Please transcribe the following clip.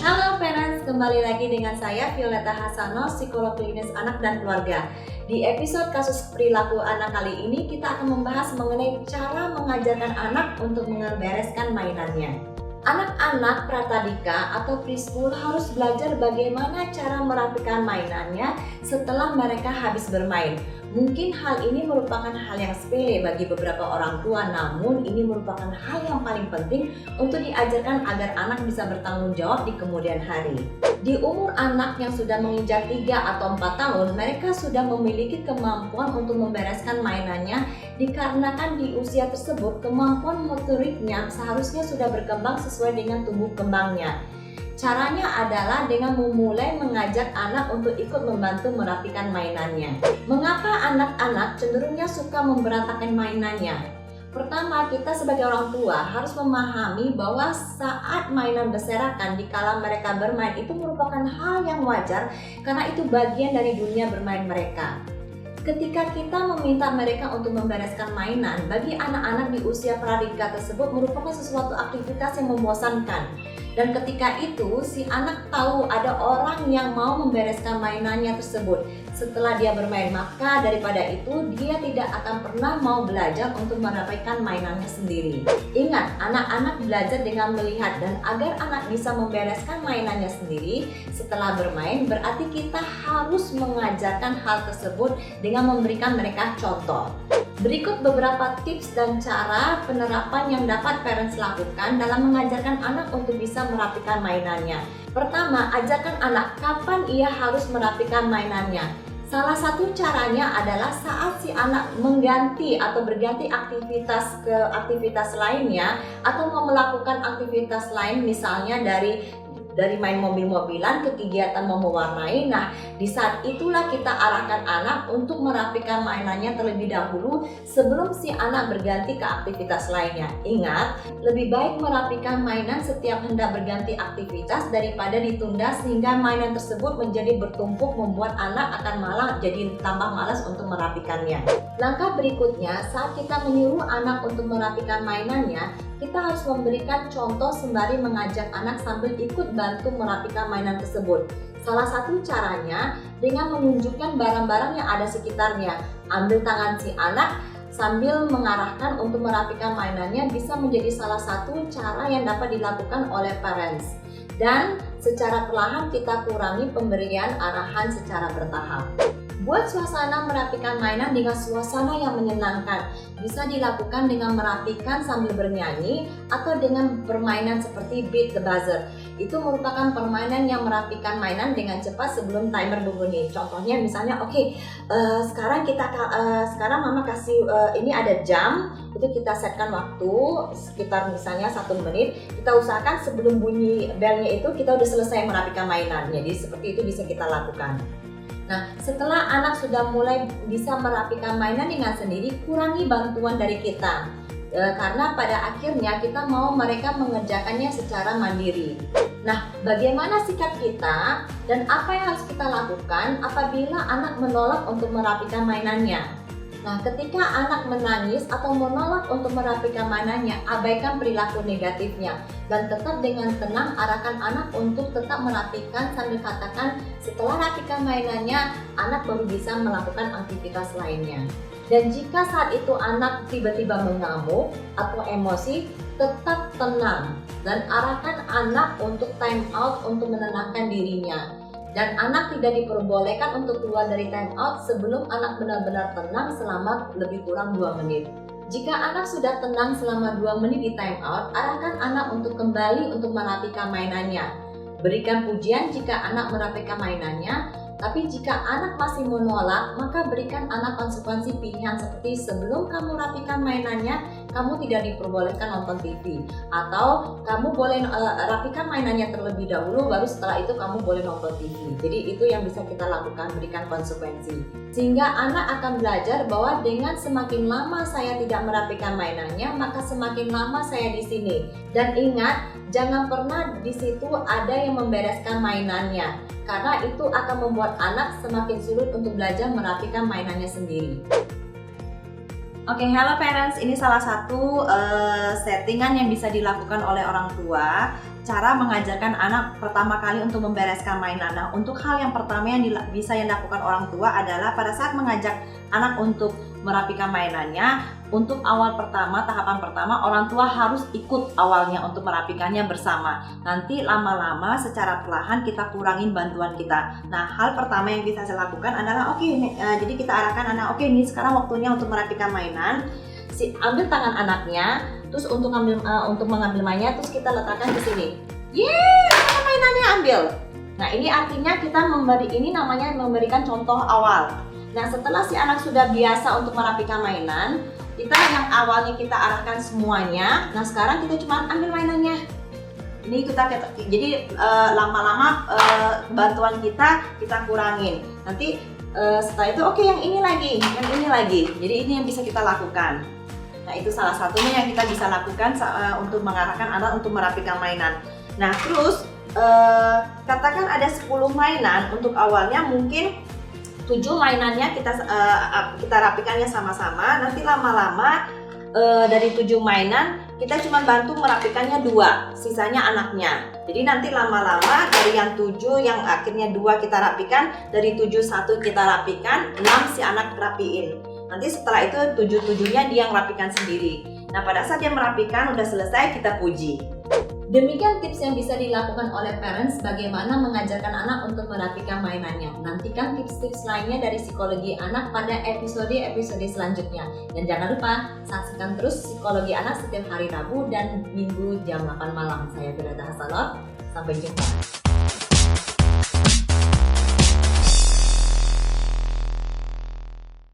Halo parents, kembali lagi dengan saya Violeta Hasano, psikolog klinis anak dan keluarga. Di episode kasus perilaku anak kali ini kita akan membahas mengenai cara mengajarkan anak untuk membereskan mainannya. Anak-anak pratadika atau preschool harus belajar bagaimana cara merapikan mainannya setelah mereka habis bermain. Mungkin hal ini merupakan hal yang sepele bagi beberapa orang tua, namun ini merupakan hal yang paling penting untuk diajarkan agar anak bisa bertanggung jawab di kemudian hari. Di umur anak yang sudah menginjak 3 atau 4 tahun, mereka sudah memiliki kemampuan untuk membereskan mainannya dikarenakan di usia tersebut kemampuan motoriknya seharusnya sudah berkembang sesuai dengan tumbuh kembangnya. Caranya adalah dengan memulai mengajak anak untuk ikut membantu merapikan mainannya. Mengapa anak-anak cenderungnya suka memberantakan mainannya? Pertama, kita sebagai orang tua harus memahami bahwa saat mainan berserakan dikala mereka bermain itu merupakan hal yang wajar karena itu bagian dari dunia bermain mereka. Ketika kita meminta mereka untuk membereskan mainan, bagi anak-anak di usia pradika tersebut merupakan sesuatu aktivitas yang membosankan. Dan ketika itu si anak tahu ada orang yang mau membereskan mainannya tersebut setelah dia bermain, maka daripada itu dia tidak akan pernah mau belajar untuk merapikan mainannya sendiri. Ingat, anak-anak belajar dengan melihat, dan agar anak bisa membereskan mainannya sendiri setelah bermain, berarti kita harus mengajarkan hal tersebut dengan memberikan mereka contoh. Berikut beberapa tips dan cara penerapan yang dapat parents lakukan dalam mengajarkan anak untuk bisa merapikan mainannya. Pertama, ajarkan anak kapan ia harus merapikan mainannya. Salah satu caranya adalah saat si anak mengganti atau berganti aktivitas ke aktivitas lainnya, atau mau melakukan aktivitas lain, misalnya dari main mobil-mobilan ke kegiatan mau mewarnai. Nah, di saat itulah kita arahkan anak untuk merapikan mainannya terlebih dahulu sebelum si anak berganti ke aktivitas lainnya. Ingat, lebih baik merapikan mainan setiap hendak berganti aktivitas daripada ditunda sehingga mainan tersebut menjadi bertumpuk membuat anak akan malah jadi tambah malas untuk merapikannya. Langkah berikutnya, saat kita menyuruh anak untuk merapikan mainannya, kita harus memberikan contoh sembari mengajak anak sambil ikut bantu merapikan mainan tersebut. Salah satu caranya dengan menunjukkan barang-barang yang ada sekitarnya. Ambil tangan si anak sambil mengarahkan untuk merapikan mainannya bisa menjadi salah satu cara yang dapat dilakukan oleh parents. Dan secara perlahan kita kurangi pemberian arahan secara bertahap. Buat suasana merapikan mainan dengan suasana yang menyenangkan. Bisa dilakukan dengan merapikan sambil bernyanyi atau dengan permainan seperti beat the buzzer. Itu merupakan permainan yang merapikan mainan dengan cepat sebelum timer berbunyi. Contohnya misalnya, sekarang mama kasih ini ada jam, itu kita setkan waktu sekitar misalnya 1 menit. Kita usahakan sebelum bunyi belnya itu kita udah selesai merapikan mainan. Jadi seperti itu bisa kita lakukan. Nah, setelah anak sudah mulai bisa merapikan mainan dengan sendiri, kurangi bantuan dari kita. Karena pada akhirnya kita mau mereka mengerjakannya secara mandiri. Nah, bagaimana sikap kita dan apa yang harus kita lakukan apabila anak menolak untuk merapikan mainannya? Nah, ketika anak menangis atau menolak untuk merapikan mainannya, abaikan perilaku negatifnya dan tetap dengan tenang arahkan anak untuk tetap merapikan sambil katakan setelah rapikan mainannya, anak baru bisa melakukan aktivitas lainnya. Dan jika saat itu anak tiba-tiba mengamuk atau emosi, tetap tenang dan arahkan anak untuk time out untuk menenangkan dirinya. Dan anak tidak diperbolehkan untuk keluar dari time out sebelum anak benar-benar tenang selama lebih kurang 2 menit. Jika anak sudah tenang selama 2 menit di time out, arahkan anak untuk kembali untuk merapikan mainannya. Berikan pujian jika anak merapikan mainannya, tapi jika anak masih menolak, maka berikan anak konsekuensi pilihan seperti sebelum kamu rapikan mainannya, kamu tidak diperbolehkan nonton TV, atau kamu boleh rapikan mainannya terlebih dahulu, baru setelah itu kamu boleh nonton TV. Jadi itu yang bisa kita lakukan, berikan konsekuensi. Sehingga anak akan belajar bahwa dengan semakin lama saya tidak merapikan mainannya, maka semakin lama saya di sini. Dan ingat, jangan pernah di situ ada yang membereskan mainannya, karena itu akan membuat anak semakin sulit untuk belajar merapikan mainannya sendiri. Oke, hello parents. Ini salah satu settingan yang bisa dilakukan oleh orang tua, cara mengajarkan anak pertama kali untuk membereskan mainan. Nah, untuk hal yang pertama yang bisa dilakukan orang tua adalah pada saat mengajak anak untuk merapikan mainannya, untuk awal pertama, tahapan pertama, orang tua harus ikut awalnya untuk merapikannya bersama. Nanti lama-lama secara perlahan kita kurangin bantuan kita. Nah, hal pertama yang bisa saya lakukan adalah jadi kita arahkan anak, ini sekarang waktunya untuk merapikan mainan. Ambil tangan anaknya, terus untuk mengambil mainnya, terus kita letakkan di sini. Yeay, mainannya ambil. Nah, ini artinya kita namanya memberikan contoh awal. Nah, setelah si anak sudah biasa untuk merapikan mainan, kita yang awalnya kita arahkan semuanya. Nah, sekarang kita cuma ambil mainannya. Ini jadi lama-lama bantuan kita kurangin. Nanti setelah itu yang ini lagi. Jadi ini yang bisa kita lakukan. Nah, itu salah satunya yang kita bisa lakukan untuk mengarahkan anak untuk merapikan mainan. Nah, terus katakan ada 10 mainan untuk awalnya, mungkin 7 mainannya kita rapikannya sama-sama. Nanti lama-lama dari 7 mainan kita cuma bantu merapikannya 2, sisanya anaknya. Jadi nanti lama-lama dari yang 7 yang akhirnya 2 kita rapikan, dari 7 1 kita rapikan, 6 si anak rapiin. Nanti setelah itu 7-7-nya dia yang rapikan sendiri. Nah, pada saat dia merapikan udah selesai, kita puji. Demikian tips yang bisa dilakukan oleh parents bagaimana mengajarkan anak untuk merapikan mainannya. Nantikan tips-tips lainnya dari psikologi anak pada episode-episode selanjutnya. Dan jangan lupa saksikan terus psikologi anak setiap hari Rabu dan Minggu jam 8 malam. Saya Violetta Hasanov, sampai jumpa.